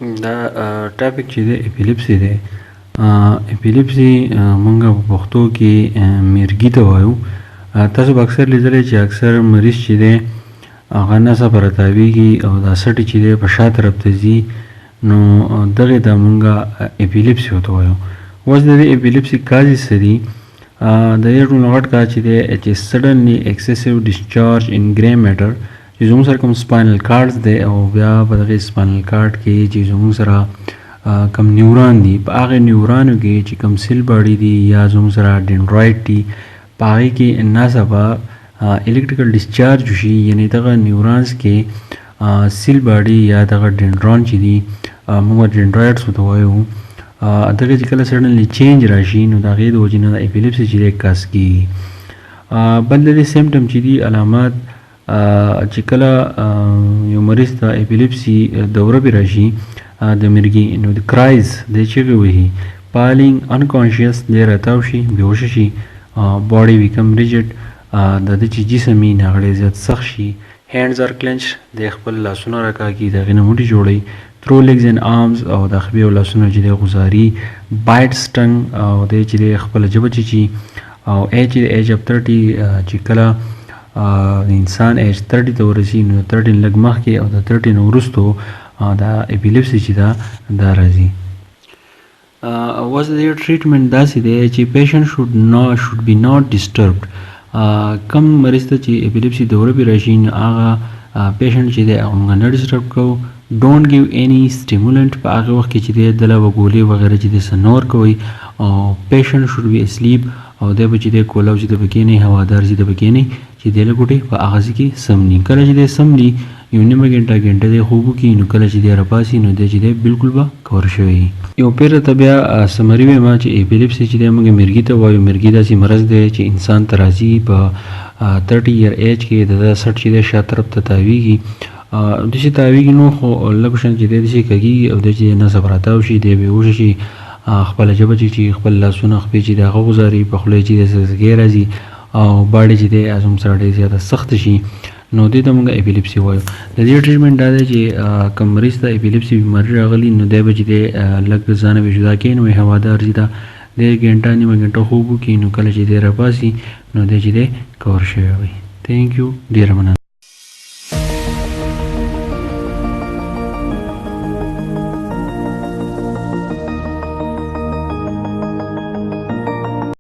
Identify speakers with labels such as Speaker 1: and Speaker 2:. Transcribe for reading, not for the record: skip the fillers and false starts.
Speaker 1: دا ټاپک چې دی اپیلیپسي دی. اپیلیپسي مونږ په پښتو کې میرګي ته وایو. تاسو به اکثر لیدلی چې اکثر مریض چې دی هغه نڅه په راتاویږي او دا سټې چې دی په شا طرف ته ځي، نو دغې ته مونږ اپیلیپسي ورته وایو. اوس د دې اپیلیپسي کازز څه دي؟ د دې ټولو غټ کار چې دی چې سډنلی ایکسیسیو ډسچارج ان ګرے میټر چې زموږ سره کوم سپاینل کارډز دی او بیا په دغې سپاینل کارډ کې چې زموږ سره کم نیوران دي، په هغې نیورانو کې چې کم سیل باډي دي یا زموږ سره ډینډرایډ دي، په هغې کې ناڅاپه الکتریکل ډسچارج وشي، یعنې دغه نیورانز کې سیل باډي یا دغه ډینډران چې دي موږ ډینډرایډز ورته وایو، دغه چې کله سډنلی چینج راشي نو د هغې د وجې نه د اپیلیپسي چې دی کاز کېږي. بل د دې سیمټم چې دي علامات چې کله یو مریض ته اپیلیپسي دوره پرې راشي د مرګي، نو د کرایز دی چیغې وهي، پالینګ انکانشیس دی راتاو شي، بېهوشه شي، باډي بیکم ریجډ د ده چې جسم وي نو هغه ډېر زیات سخت شي، هینډز آر کلنچ دی خپل لاسونه راکاږي، د هغې نه موټي جوړوي، تھرو لیګز اینډ آرمز او د خپې او لاسونه چې دی غوځاري، بایټ سټنګ او دی چې دی خپله ژبه چیچي، او ایج ایج اف 30 چې کله د انسان ایج 30 ته ورسي نو 30 لږ مخکې او د 30 نه وروستو دا اپیلیپسي چې دا راځي. اوس د دې ټریټمنټ داسې دی چې پیشنټ شوډ بی ناٹ ډسټربډ. کم مریض ته چې اپیلیپسي دوره پرې راشي نو هغه پیشنټ چې دی هغه موږ نه ډسټرب کوو. ډونټ ګیو اینی سټیمولنټ، په هغه وخت کې چې دی دله به ګولې وغیره چې دی څه نه ورکوئ، او پیشنټ شوډ بی اسلیپ، او دی به چې دی کولاو چې دی به کښېنئ، هوادار چې دی به کښېنئ چې دی له ګوټې په هغه ځای کې سمني. کله چې دی سمني یو نیمه ګنټه دی خوب وکړي نو کله چې دی راپاسي نو دی چې دی بالکل به کور شوی وي. یو پیر ته بیا سمري وایم چې اپیلیپسي چې دی موږ مرګي ته وایو. مرګي داسې مرض دی چې انسان ته راځي په 30 year ایج کې د ده سټ چې دی شا طرف ته تاویږي، داسې تاویږي نو خو لږ شان چې دی داسې کږېږي او دی چې نصب راتاو شي، دی بېهوشه شي، خپله ژبه چې خپل لاسونه خپې چې د هغه غوځاري، په خوله چې دی سرسګی راځي او باډي چې دی زموږ سره ډېر زیاته سخته شي، نو دې ته موږ اپیلیپسي وایو. د دې ټریټمنټ دا دی چې که مریض ته اپیلیپسي بیماري راغلي نو دی به چې دی لږ ځانه به جدا کښېنوي، هوادار چې دا دی ګنټه نیمه ګنټه خوب وکړي نو کله چې دی راپاسي نو دی چې دی کور شوی وي. تھینک یو، ډېره مننه.